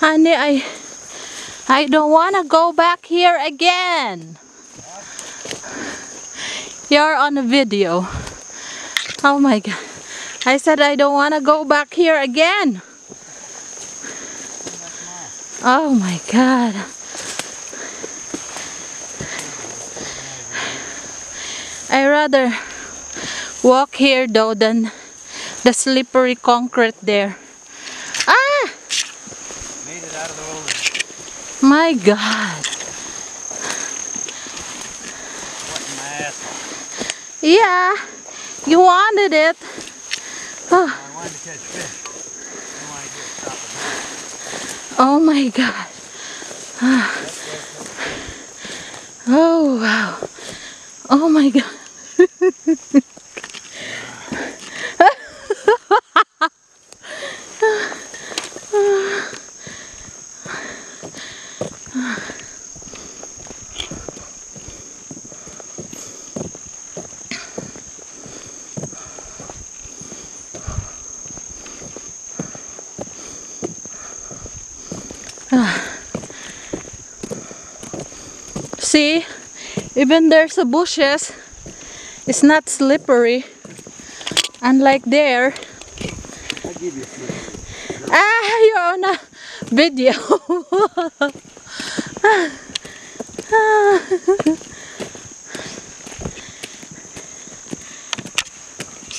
Honey, I don't want to go back here again. You're on a video. Oh my God. I said I don't want to go back here again. Oh my God. I rather walk here though than the slippery concrete there. Ah! Made it out of the wilderness. My God. What in my ass? Yeah, you wanted it. Oh, I wanted to catch fish. I don't want to get stopped. oh my God. Oh wow. Oh my God. See, even there's a bushes, it's not slippery. Unlike there. I'll give you a few. Ah, you're on a video.